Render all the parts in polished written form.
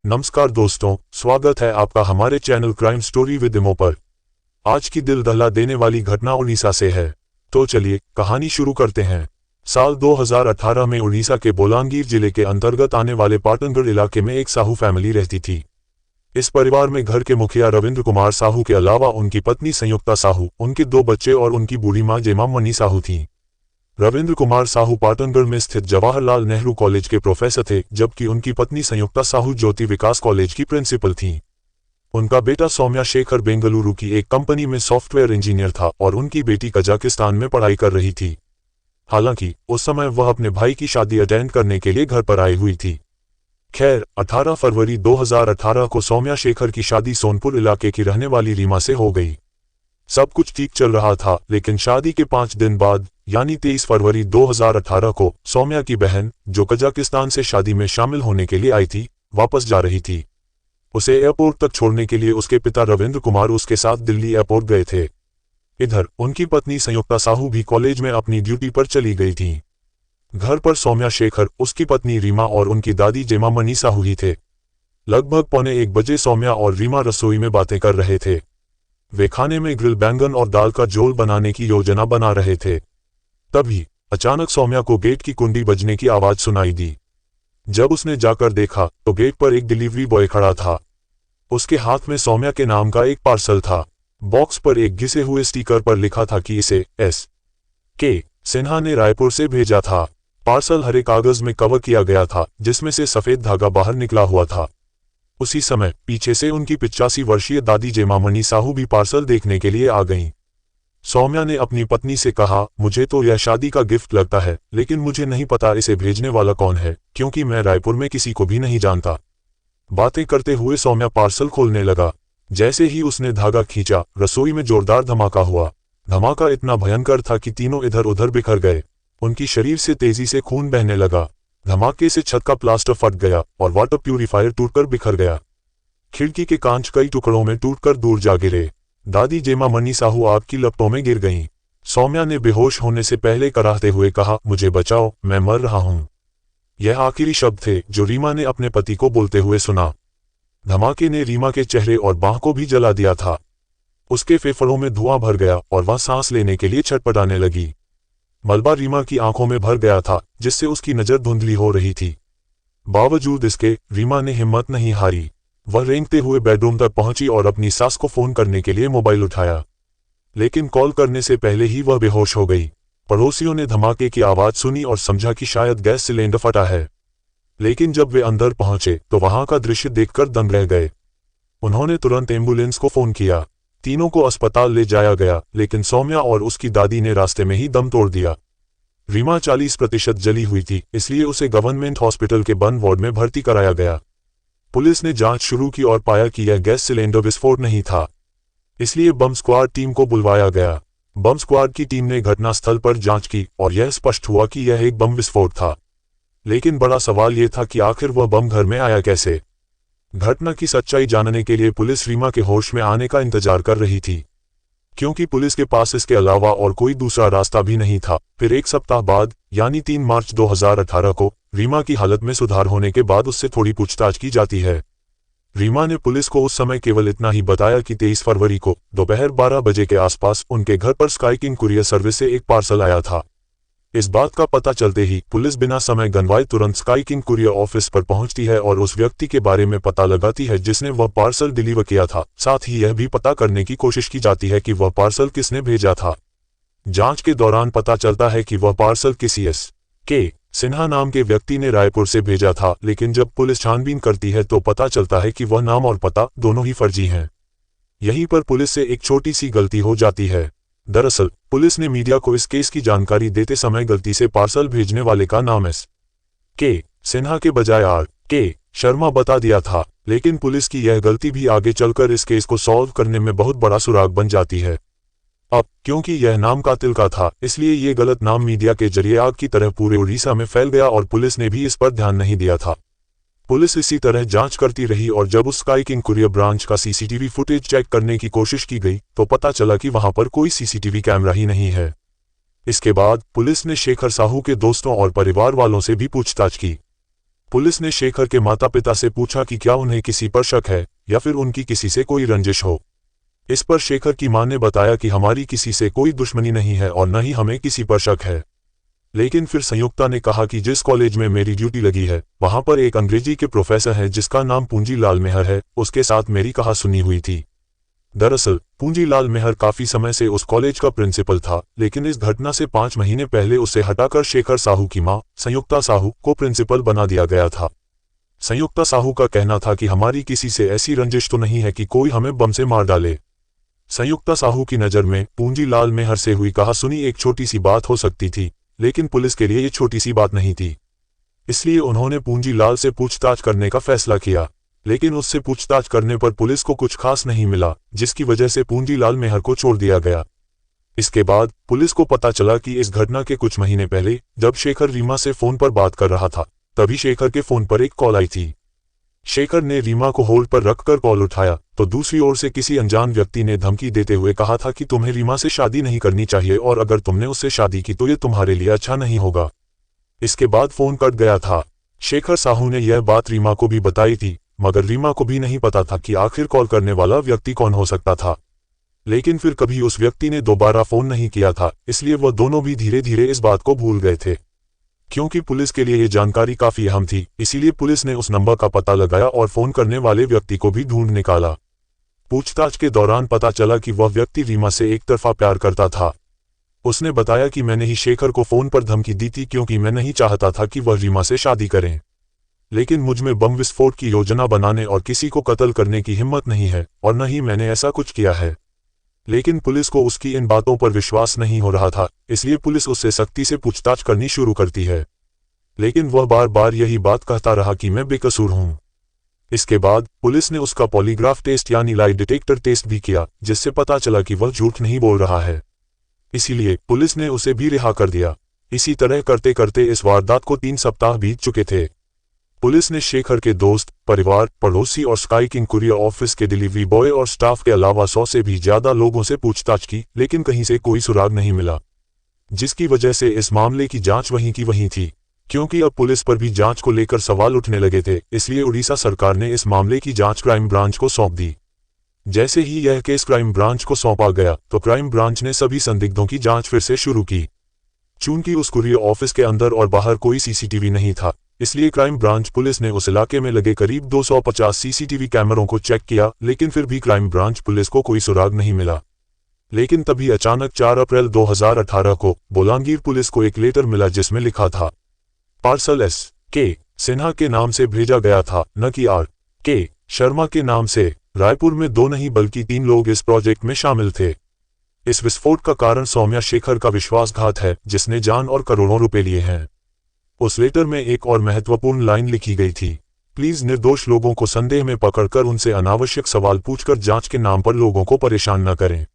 नमस्कार दोस्तों, स्वागत है आपका हमारे चैनल क्राइम स्टोरी विद इमो पर। आज की दिल दहला देने वाली घटना उड़ीसा से है। तो चलिए कहानी शुरू करते हैं। साल 2018 में उड़ीसा के बोलांगीर जिले के अंतर्गत आने वाले पाटनगढ़ इलाके में एक साहू फैमिली रहती थी। इस परिवार में घर के मुखिया रविंद्र कुमार साहू के अलावा उनकी पत्नी संयुक्ता साहू, उनके 2 बच्चे और उनकी बूढ़ी मां जेमामणि साहू थीं। रविंद्र कुमार साहू पाटनगढ़ में स्थित जवाहरलाल नेहरू कॉलेज के प्रोफेसर थे, जबकि उनकी पत्नी संयुक्ता साहू ज्योति विकास कॉलेज की प्रिंसिपल थीं। उनका बेटा सौम्या शेखर बेंगलुरु की एक कंपनी में सॉफ्टवेयर इंजीनियर था और उनकी बेटी कजाकिस्तान में पढ़ाई कर रही थी। हालांकि उस समय वह अपने भाई की शादी अटेंड करने के लिए घर पर आई हुई थी। खैर, 18 फरवरी 2018 को सौम्या शेखर की शादी सोनपुर इलाके की रहने वाली रीमा से हो गई। सब कुछ ठीक चल रहा था, लेकिन शादी के 5 दिन बाद यानी 23 फरवरी 2018 को सौम्या की बहन, जो कजाकिस्तान से शादी में शामिल होने के लिए आई थी, वापस जा रही थी। उसे एयरपोर्ट तक छोड़ने के लिए उसके पिता रविंद्र कुमार उसके साथ दिल्ली एयरपोर्ट गए थे। इधर उनकी पत्नी संयुक्ता साहू भी कॉलेज में अपनी ड्यूटी पर चली गई थी। घर पर सौम्या शेखर, उसकी पत्नी रीमा और उनकी दादी जेमामणि साहू ही थे। लगभग 1:15 बजे सौम्या और रीमा रसोई में बातें कर रहे थे। वे खाने में ग्रिल बैंगन और दाल का झोल बनाने की योजना बना रहे थे। तभी अचानक सौम्या को गेट की कुंडी बजने की आवाज सुनाई दी। जब उसने जाकर देखा तो गेट पर एक डिलीवरी बॉय खड़ा था। उसके हाथ में सौम्या के नाम का एक पार्सल था। बॉक्स पर एक घिसे हुए स्टिकर पर लिखा था कि इसे S.K. सिन्हा ने रायपुर से भेजा था। पार्सल हरे कागज में कवर किया गया था, जिसमें से सफेद धागा बाहर निकला हुआ था। उसी समय पीछे से उनकी 85 वर्षीय दादी जेमामणि साहू भी पार्सल देखने के लिए आ गईं। सौम्या ने अपनी पत्नी से कहा, मुझे तो यह शादी का गिफ्ट लगता है, लेकिन मुझे नहीं पता इसे भेजने वाला कौन है, क्योंकि मैं रायपुर में किसी को भी नहीं जानता। बातें करते हुए सौम्या पार्सल खोलने लगा। जैसे ही उसने धागा खींचा, रसोई में जोरदार धमाका हुआ। धमाका इतना भयंकर था कि तीनों इधर उधर बिखर गए। उनकी शरीर से तेजी से खून बहने लगा। धमाके से छत का प्लास्टर फट गया और वाटर प्यूरिफायर टूटकर बिखर गया। खिड़की के कांच कई टुकड़ों में टूटकर दूर जा गिरे। दादी जेमामणि साहू आग की लपटों में गिर गईं। सौम्या ने बेहोश होने से पहले कराहते हुए कहा, मुझे बचाओ, मैं मर रहा हूं। यह आखिरी शब्द थे जो रीमा ने अपने पति को बोलते हुए सुना। धमाके ने रीमा के चेहरे और बाह को भी जला दिया था। उसके फेफड़ों में धुआं भर गया और वह सांस लेने के लिए छटपटाने लगी। मलबा रीमा की आंखों में भर गया था, जिससे उसकी नजर धुंधली हो रही थी। बावजूद इसके रीमा ने हिम्मत नहीं हारी। वह रेंगते हुए बेडरूम तक पहुंची और अपनी सास को फोन करने के लिए मोबाइल उठाया, लेकिन कॉल करने से पहले ही वह बेहोश हो गई। पड़ोसियों ने धमाके की आवाज सुनी और समझा कि शायद गैस सिलेंडर फटा है, लेकिन जब वे अंदर पहुंचे तो वहां का दृश्य देखकर दंग रह गए। उन्होंने तुरंत एम्बुलेंस को फोन किया। तीनों को अस्पताल ले जाया गया, लेकिन सौम्या और उसकी दादी ने रास्ते में ही दम तोड़ दिया। रीमा 40% जली हुई थी, इसलिए उसे गवर्नमेंट हॉस्पिटल के बंद वार्ड में भर्ती कराया गया। पुलिस ने जांच शुरू की और पाया कि यह गैस सिलेंडर विस्फोट नहीं था, इसलिए बम स्क्वाड टीम को बुलवाया गया। बम स्क्वाड की टीम ने घटनास्थल पर जांच की और यह स्पष्ट हुआ कि यह एक बम विस्फोट था। लेकिन बड़ा सवाल यह था कि आखिर वह बम घर में आया कैसे। घटना की सच्चाई जानने के लिए पुलिस रीमा के होश में आने का इंतजार कर रही थी, क्योंकि पुलिस के पास इसके अलावा और कोई दूसरा रास्ता भी नहीं था। फिर एक सप्ताह बाद यानी 3 मार्च 2018 को रीमा की हालत में सुधार होने के बाद उससे थोड़ी पूछताछ की जाती है। रीमा ने पुलिस को उस समय केवल इतना ही बताया कि 23 फरवरी को दोपहर 12 बजे के आसपास उनके घर पर स्काई किंग कुरियर सर्विस से एक पार्सल आया था। इस बात का पता चलते ही पुलिस बिना समय गंवाए तुरंत स्काई किंग कुरियर ऑफिस पर पहुंचती है और उस व्यक्ति के बारे में पता लगाती है जिसने वह पार्सल डिलीवर किया था। साथ ही यह भी पता करने की कोशिश की जाती है कि वह पार्सल किसने भेजा था। जांच के दौरान पता चलता है कि वह पार्सल किसी S.K. सिन्हा नाम के व्यक्ति ने रायपुर से भेजा था, लेकिन जब पुलिस छानबीन करती है तो पता चलता है कि वह नाम और पता दोनों ही फर्जी हैं। यहीं पर पुलिस से एक छोटी सी गलती हो जाती है। दरअसल पुलिस ने मीडिया को इस केस की जानकारी देते समय गलती से पार्सल भेजने वाले का नाम S.K. सिन्हा के बजाय R.K. शर्मा बता दिया था, लेकिन पुलिस की यह गलती भी आगे चलकर इस केस को सॉल्व करने में बहुत बड़ा सुराग बन जाती है। अब क्योंकि यह नाम कातिल का था, इसलिए ये गलत नाम मीडिया के जरिए आग की तरह पूरे उड़ीसा में फैल गया और पुलिस ने भी इस पर ध्यान नहीं दिया था। पुलिस इसी तरह जांच करती रही और जब उस स्काई किंग कुरियर ब्रांच का सीसीटीवी फुटेज चेक करने की कोशिश की गई तो पता चला कि वहां पर कोई सीसीटीवी कैमरा ही नहीं है। इसके बाद पुलिस ने शेखर साहू के दोस्तों और परिवार वालों से भी पूछताछ की। पुलिस ने शेखर के माता पिता से पूछा कि क्या उन्हें किसी पर शक है या फिर उनकी किसी से कोई रंजिश हो। इस पर शेखर की मां ने बताया कि हमारी किसी से कोई दुश्मनी नहीं है और न ही हमें किसी पर शक है। लेकिन फिर संयुक्ता ने कहा कि जिस कॉलेज में मेरी ड्यूटी लगी है वहां पर एक अंग्रेजी के प्रोफेसर हैं जिसका नाम पूंजीलाल मेहर है, उसके साथ मेरी कहासुनी हुई थी। दरअसल पूंजीलाल मेहर काफी समय से उस कॉलेज का प्रिंसिपल था, लेकिन इस घटना से 5 महीने पहले उसे हटाकर शेखर साहू की मां संयुक्ता साहू को प्रिंसिपल बना दिया गया था। संयुक्ता साहू का कहना था कि हमारी किसी से ऐसी रंजिश तो नहीं है कि कोई हमें बम से मार डाले। संयुक्ता साहू की नज़र में पूंजीलाल मेहर से हुई कहासुनी एक छोटी सी बात हो सकती थी, लेकिन पुलिस के लिए ये छोटी सी बात नहीं थी। इसलिए उन्होंने पूंजीलाल से पूछताछ करने का फैसला किया, लेकिन उससे पूछताछ करने पर पुलिस को कुछ खास नहीं मिला, जिसकी वजह से पूंजीलाल मेहर को छोड़ दिया गया। इसके बाद पुलिस को पता चला कि इस घटना के कुछ महीने पहले जब शेखर रीमा से फोन पर बात कर रहा था, तभी शेखर के फोन पर एक कॉल आई थी। शेखर ने रीमा को होल्ड पर रखकर कॉल उठाया तो दूसरी ओर से किसी अनजान व्यक्ति ने धमकी देते हुए कहा था कि तुम्हें रीमा से शादी नहीं करनी चाहिए और अगर तुमने उससे शादी की तो ये तुम्हारे लिए अच्छा नहीं होगा। इसके बाद फोन कट गया था। शेखर साहू ने यह बात रीमा को भी बताई थी, मगर रीमा को भी नहीं पता था कि आखिर कॉल करने वाला व्यक्ति कौन हो सकता था। लेकिन फिर कभी उस व्यक्ति ने दोबारा फोन नहीं किया था, इसलिए वह दोनों भी धीरे धीरे इस बात को भूल गए थे। क्योंकि पुलिस के लिए ये जानकारी काफी अहम थी, इसीलिए पुलिस ने उस नंबर का पता लगाया और फोन करने वाले व्यक्ति को भी ढूंढ निकाला। पूछताछ के दौरान पता चला कि वह व्यक्ति रीमा से एक तरफा प्यार करता था। उसने बताया कि मैंने ही शेखर को फोन पर धमकी दी थी क्योंकि मैं नहीं चाहता था कि वह रीमा से शादी करें, लेकिन मुझ में बम विस्फोट की योजना बनाने और किसी को कत्ल करने की हिम्मत नहीं है और न ही मैंने ऐसा कुछ किया है। लेकिन पुलिस को उसकी इन बातों पर विश्वास नहीं हो रहा था, इसलिए पुलिस उससे सख्ती से पूछताछ करनी शुरू करती है, लेकिन वह बार बार यही बात कहता रहा कि मैं बेकसूर हूं। इसके बाद पुलिस ने उसका पॉलीग्राफ टेस्ट यानी लाई डिटेक्टर टेस्ट भी किया, जिससे पता चला कि वह झूठ नहीं बोल रहा है। इसीलिए पुलिस ने उसे भी रिहा कर दिया। इसी तरह करते करते इस वारदात को 3 सप्ताह बीत चुके थे। पुलिस ने शेखर के दोस्त, परिवार, पड़ोसी और स्काई किंग कुरियर ऑफिस के डिलीवरी बॉय और स्टाफ के अलावा 100 से भी ज्यादा लोगों से पूछताछ की, लेकिन कहीं से कोई सुराग नहीं मिला, जिसकी वजह से इस मामले की जांच वहीं की वहीं थी। क्योंकि अब पुलिस पर भी जांच को लेकर सवाल उठने लगे थे, इसलिए उड़ीसा सरकार ने इस मामले की जांच क्राइम ब्रांच को सौंप दी। जैसे ही यह केस क्राइम ब्रांच को सौंपा गया तो क्राइम ब्रांच ने सभी संदिग्धों की जांच फिर से शुरू की। चूंकि उस कुरियर ऑफिस के अंदर और बाहर कोई सीसीटीवी नहीं था, इसलिए क्राइम ब्रांच पुलिस ने उस इलाके में लगे करीब 250 सीसीटीवी कैमरों को चेक किया, लेकिन फिर भी क्राइम ब्रांच पुलिस को कोई सुराग नहीं मिला। लेकिन तभी अचानक 4 अप्रैल 2018 को बोलांगीर पुलिस को एक लेटर मिला जिसमें लिखा था, पार्सल S.K. सिन्हा के नाम से भेजा गया था, न कि R.K. शर्मा के नाम से। रायपुर में 2 नहीं बल्कि 3 लोग इस प्रोजेक्ट में शामिल थे। इस विस्फोट का कारण सौम्या शेखर का विश्वासघात है, जिसने जान और करोड़ों रुपए लिए हैं। उस लेटर में एक और महत्वपूर्ण लाइन लिखी गई थी, प्लीज निर्दोष लोगों को संदेह में पकड़कर उनसे अनावश्यक सवाल पूछकर जांच के नाम पर लोगों को परेशान न करें।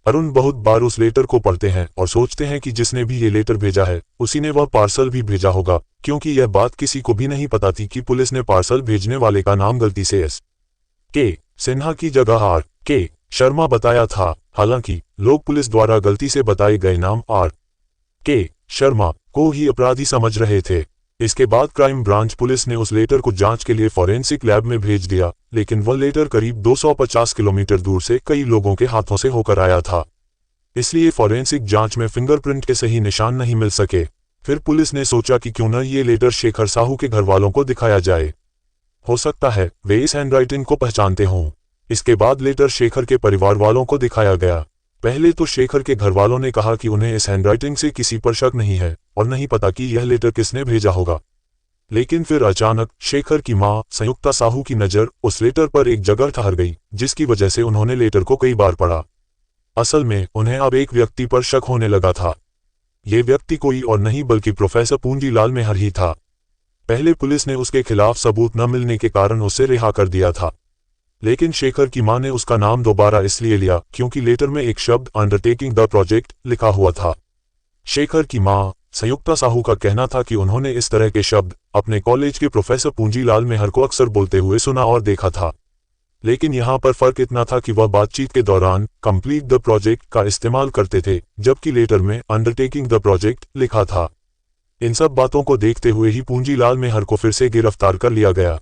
अरुण बहुत बार उस लेटर को पढ़ते हैं और सोचते हैं कि जिसने भी ये लेटर भेजा है उसी ने वह पार्सल भी भेजा होगा, क्योंकि यह बात किसी को भी नहीं पता थी कि पुलिस ने पार्सल भेजने वाले का नाम गलती से S.K. सिन्हा की जगह R.K. शर्मा बताया था। हालांकि लोग पुलिस द्वारा गलती से बताए गए नाम R.K. शर्मा को ही अपराधी समझ रहे थे। इसके बाद क्राइम ब्रांच पुलिस ने उस लेटर को जांच के लिए फॉरेंसिक लैब में भेज दिया, लेकिन वह लेटर करीब 250 किलोमीटर दूर से कई लोगों के हाथों से होकर आया था, इसलिए फॉरेंसिक जांच में फिंगरप्रिंट के सही निशान नहीं मिल सके। फिर पुलिस ने सोचा कि क्यों न ये लेटर शेखर साहू के घर वालों को दिखाया जाए, हो सकता है वे इस हैंडराइटिंग को पहचानते हों। इसके बाद लेटर शेखर के परिवार वालों को दिखाया गया। पहले तो शेखर के घर वालों ने कहा कि उन्हें इस हैंडराइटिंग से किसी पर शक नहीं है और नहीं पता कि यह लेटर किसने भेजा होगा। लेकिन फिर अचानक शेखर की मां संयुक्ता साहू की नज़र उस लेटर पर एक जगह ठहर गई, जिसकी वजह से उन्होंने लेटर को कई बार पढ़ा। असल में उन्हें अब एक व्यक्ति पर शक होने लगा था। ये व्यक्ति कोई और नहीं बल्कि प्रोफेसर पूंजीलाल मेहर ही था। पहले पुलिस ने उसके खिलाफ सबूत न मिलने के कारण उसे रिहा कर दिया था, लेकिन शेखर की मां ने उसका नाम दोबारा इसलिए लिया क्योंकि लेटर में एक शब्द अंडरटेकिंग द प्रोजेक्ट लिखा हुआ था। शेखर की मां संयुक्ता साहू का कहना था कि उन्होंने इस तरह के शब्द अपने कॉलेज के प्रोफेसर पूंजीलाल मेहर को अक्सर बोलते हुए सुना और देखा था, लेकिन यहाँ पर फर्क इतना था कि वह बातचीत के दौरान कंप्लीट द प्रोजेक्ट का इस्तेमाल करते थे, जबकि लेटर में अंडरटेकिंग द प्रोजेक्ट लिखा था। इन सब बातों को देखते हुए ही पूंजीलाल मेहर को फिर से गिरफ्तार कर लिया गया।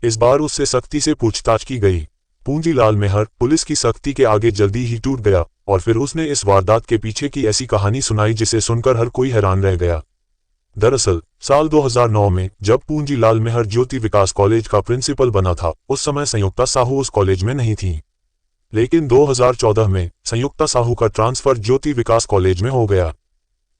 इस बार उससे सख्ती से पूछताछ की गई। पूंजीलाल मेहर पुलिस की सख्ती के आगे जल्दी ही टूट गया और फिर उसने इस वारदात के पीछे की ऐसी कहानी सुनाई जिसे सुनकर हर कोई हैरान रह गया। दरअसल साल 2009 में जब पूंजीलाल मेहर ज्योति विकास कॉलेज का प्रिंसिपल बना था, उस समय संयुक्ता साहू उस कॉलेज में नहीं थी। लेकिन 2014 में संयुक्ता साहू का ट्रांसफर ज्योति विकास कॉलेज में हो गया।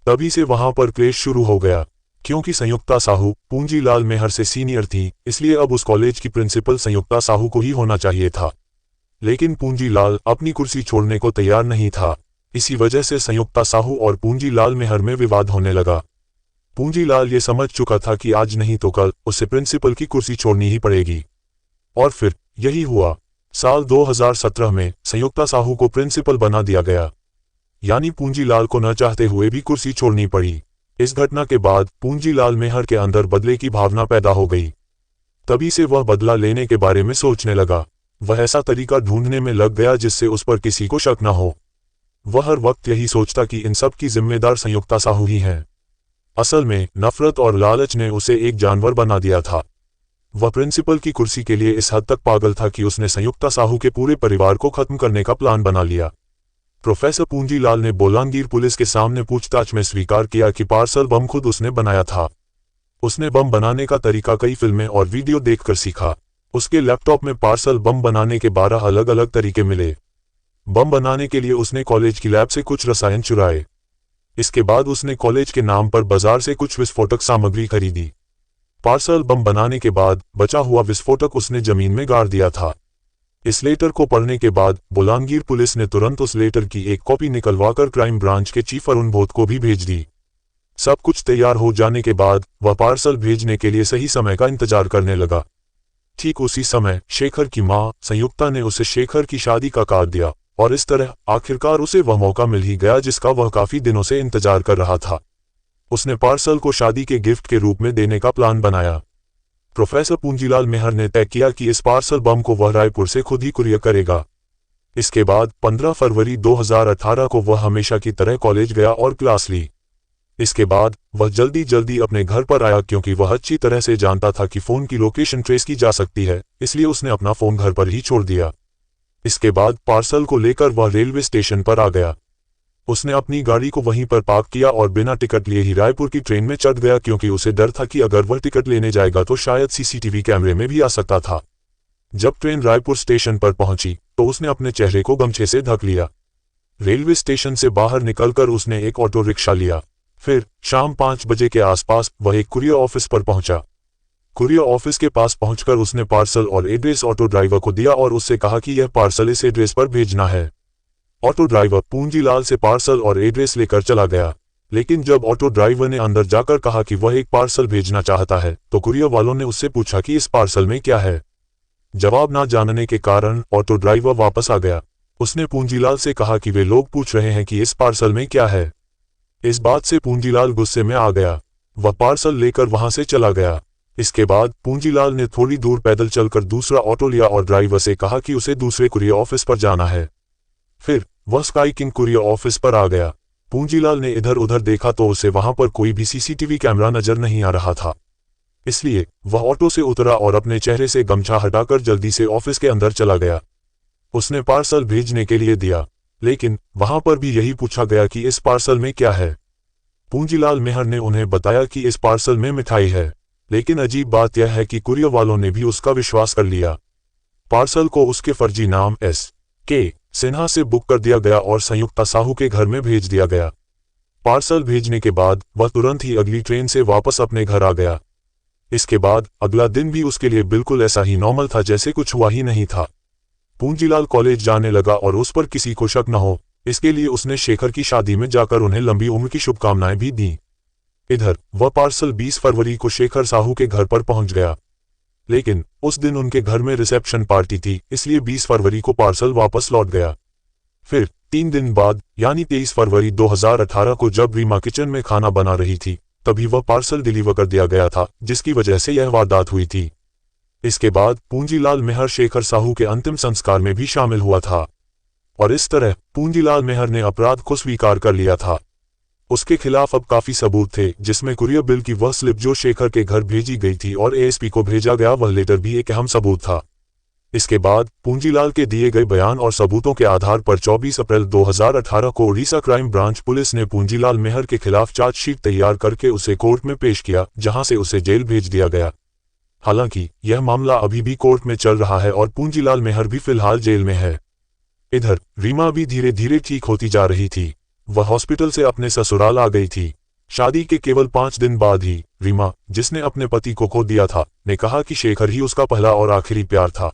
तभी से वहां पर क्लेश शुरू हो गया। क्योंकि संयुक्ता साहू पूंजीलाल मेहर से सीनियर थी, इसलिए अब उस कॉलेज की प्रिंसिपल संयुक्ता साहू को ही होना चाहिए था। लेकिन पूंजीलाल अपनी कुर्सी छोड़ने को तैयार नहीं था। इसी वजह से संयुक्ता साहू और पूंजीलाल मेहर में विवाद होने लगा। पूंजीलाल ये समझ चुका था कि आज नहीं तो कल उसे प्रिंसिपल की कुर्सी छोड़नी ही पड़ेगी। और फिर यही हुआ। साल 2017 में संयुक्ता साहू को प्रिंसिपल बना दिया गया, यानी पूंजीलाल को न चाहते हुए भी कुर्सी छोड़नी पड़ी। इस घटना के बाद पूंजीलाल मेहर के अंदर बदले की भावना पैदा हो गई। तभी से वह बदला लेने के बारे में सोचने लगा। वह ऐसा तरीका ढूंढने में लग गया जिससे उस पर किसी को शक न हो। वह हर वक्त यही सोचता कि इन सब की जिम्मेदार संयुक्ता साहू ही हैं। असल में नफरत और लालच ने उसे एक जानवर बना दिया था। वह प्रिंसिपल की कुर्सी के लिए इस हद तक पागल था कि उसने संयुक्ता साहू के पूरे परिवार को खत्म करने का प्लान बना लिया। प्रोफेसर पूंजीलाल ने बोलांगीर पुलिस के सामने पूछताछ में स्वीकार किया कि पार्सल बम खुद उसने बनाया था। उसने बम बनाने का तरीका कई फिल्में और वीडियो देखकर सीखा। उसके लैपटॉप में पार्सल बम बनाने के 12 अलग अलग तरीके मिले। बम बनाने के लिए उसने कॉलेज की लैब से कुछ रसायन चुराए। इसके बाद उसने कॉलेज के नाम पर बाजार से कुछ विस्फोटक सामग्री खरीदी। पार्सल बम बनाने के बाद बचा हुआ विस्फोटक उसने जमीन में गाड़ दिया था। इस लेटर को पढ़ने के बाद बोलांगीर पुलिस ने तुरंत उस लेटर की एक कॉपी निकलवाकर क्राइम ब्रांच के चीफ अरुण बोथ को भी भेज दी। सब कुछ तैयार हो जाने के बाद वह पार्सल भेजने के लिए सही समय का इंतजार करने लगा। ठीक उसी समय शेखर की मां संयुक्ता ने उसे शेखर की शादी का कार्ड दिया और इस तरह आखिरकार उसे वह मौका मिल ही गया जिसका वह काफी दिनों से इंतजार कर रहा था। उसने पार्सल को शादी के गिफ्ट के रूप में देने का प्लान बनाया। प्रोफेसर पूंजीलाल मेहर ने तय किया कि इस पार्सल बम को वह रायपुर से खुद ही कुरियर करेगा। इसके बाद 15 फरवरी 2018 को वह हमेशा की तरह कॉलेज गया और क्लास ली। इसके बाद वह जल्दी जल्दी अपने घर पर आया क्योंकि वह अच्छी तरह से जानता था कि फोन की लोकेशन ट्रेस की जा सकती है, इसलिए उसने अपना फोन घर पर ही छोड़ दिया। इसके बाद पार्सल को लेकर वह रेलवे स्टेशन पर आ गया। उसने अपनी गाड़ी को वहीं पर पार्क किया और बिना टिकट लिए ही रायपुर की ट्रेन में चढ़ गया क्योंकि उसे डर था कि अगर वह टिकट लेने जाएगा तो शायद सीसीटीवी कैमरे में भी आ सकता था। जब ट्रेन रायपुर स्टेशन पर पहुंची तो उसने अपने चेहरे को गमछे से ढक लिया। रेलवे स्टेशन से बाहर निकलकर उसने एक ऑटो रिक्शा लिया। फिर शाम 5 बजे के आसपास वह एक कुरियर ऑफिस पर पहुंचा। कुरियर ऑफिस के पास पहुंचकर उसने पार्सल और एड्रेस ऑटो ड्राइवर को दिया और उससे कहा कि यह पार्सल इस एड्रेस पर भेजना है। ऑटो ड्राइवर पूंजीलाल से पार्सल और एड्रेस लेकर चला गया। लेकिन जब ऑटो ड्राइवर ने अंदर जाकर कहा कि वह एक पार्सल भेजना चाहता है तो कुरियर वालों ने उससे पूछा कि इस पार्सल में क्या है। जवाब ना जानने के कारण ऑटो ड्राइवर वापस आ गया। उसने पूंजीलाल से कहा कि वे लोग पूछ रहे हैं कि इस पार्सल में क्या है। इस बात से पूंजीलाल गुस्से में आ गया। वह पार्सल लेकर वहां से चला गया। इसके बाद पूंजीलाल ने थोड़ी दूर पैदल चलकर दूसरा ऑटो लिया और ड्राइवर से कहा कि उसे दूसरे कुरियर ऑफिस पर जाना है। फिर वह स्काई किंग कुरियर ऑफिस पर आ गया। पूंजीलाल ने इधर उधर देखा तो उसे वहां पर कोई भी सीसीटीवी कैमरा नजर नहीं आ रहा था। इसलिए वह ऑटो से उतरा और अपने चेहरे से गमछा हटाकर जल्दी से ऑफिस के अंदर चला गया। उसने पार्सल भेजने के लिए दिया, लेकिन वहां पर भी यही पूछा गया कि इस पार्सल में क्या है। पूंजीलाल मेहर ने उन्हें बताया कि इस पार्सल में मिठाई है, लेकिन अजीब बात यह है कि कुरियर वालों ने भी उसका विश्वास कर लिया। पार्सल को उसके फर्जी नाम S.K. सिन्हा से बुक कर दिया गया और संयुक्ता साहू के घर में भेज दिया गया। पार्सल भेजने के बाद वह तुरंत ही अगली ट्रेन से वापस अपने घर आ गया। इसके बाद अगला दिन भी उसके लिए बिल्कुल ऐसा ही नॉर्मल था जैसे कुछ हुआ ही नहीं था। पूंजीलाल कॉलेज जाने लगा और उस पर किसी को शक न हो, इसके लिए उसने शेखर की शादी में जाकर उन्हें लंबी उम्र की शुभकामनाएं भी दी। इधर वह पार्सल 20 फरवरी को शेखर साहू के घर पर पहुंच गया, लेकिन उस दिन उनके घर में रिसेप्शन पार्टी थी, इसलिए 20 फरवरी को पार्सल वापस लौट गया। फिर 3 दिन बाद यानी 23 फरवरी 2018 को जब रीमा किचन में खाना बना रही थी तभी वह पार्सल डिलीवर कर दिया गया था, जिसकी वजह से यह वारदात हुई थी। इसके बाद पूंजीलाल मेहर शेखर साहू के अंतिम संस्कार में भी शामिल हुआ था और इस तरह पूंजीलाल मेहर ने अपराध को स्वीकार कर लिया था। उसके खिलाफ अब काफी सबूत थे, जिसमें कुरियर बिल की वह स्लिप जो शेखर के घर भेजी गई थी और एएसपी को भेजा गया वह लेटर भी एक अहम सबूत था। इसके बाद पूंजीलाल के दिए गए बयान और सबूतों के आधार पर 24 अप्रैल 2018 को उड़ीसा क्राइम ब्रांच पुलिस ने पूंजीलाल मेहर के खिलाफ चार्जशीट तैयार करके उसे कोर्ट में पेश किया, जहां से उसे जेल भेज दिया गया। हालांकि यह मामला अभी भी कोर्ट में चल रहा है और पूंजीलाल मेहर भी फिलहाल जेल में है। इधर रीमा भी धीरे धीरे ठीक होती जा रही थी। वह हॉस्पिटल से अपने ससुराल आ गई थी। शादी के केवल 5 दिन बाद ही रीमा, जिसने अपने पति को खो दिया था, ने कहा कि शेखर ही उसका पहला और आखिरी प्यार था।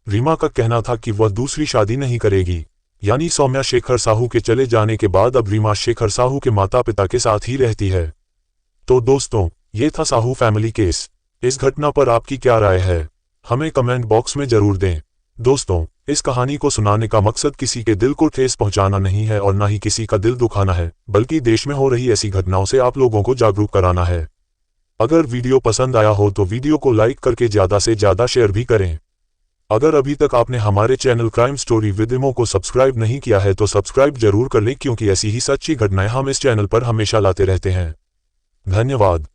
रीमा का कहना था कि वह दूसरी शादी नहीं करेगी। यानी सौम्या शेखर साहू के चले जाने के बाद अब रीमा शेखर साहू के माता पिता के साथ ही रहती है। तो दोस्तों, ये था साहू फैमिली केस। इस घटना पर आपकी क्या राय है, हमें कमेंट बॉक्स में जरूर दें। दोस्तों, इस कहानी को सुनाने का मकसद किसी के दिल को ठेस पहुंचाना नहीं है और न ही किसी का दिल दुखाना है, बल्कि देश में हो रही ऐसी घटनाओं से आप लोगों को जागरूक कराना है। अगर वीडियो पसंद आया हो तो वीडियो को लाइक करके ज़्यादा से ज़्यादा शेयर भी करें। अगर अभी तक आपने हमारे चैनल क्राइम स्टोरी विद इमो को सब्सक्राइब नहीं किया है तो सब्सक्राइब जरूर कर लें, क्योंकि ऐसी ही सच्ची घटनाएं हम इस चैनल पर हमेशा लाते रहते हैं। धन्यवाद।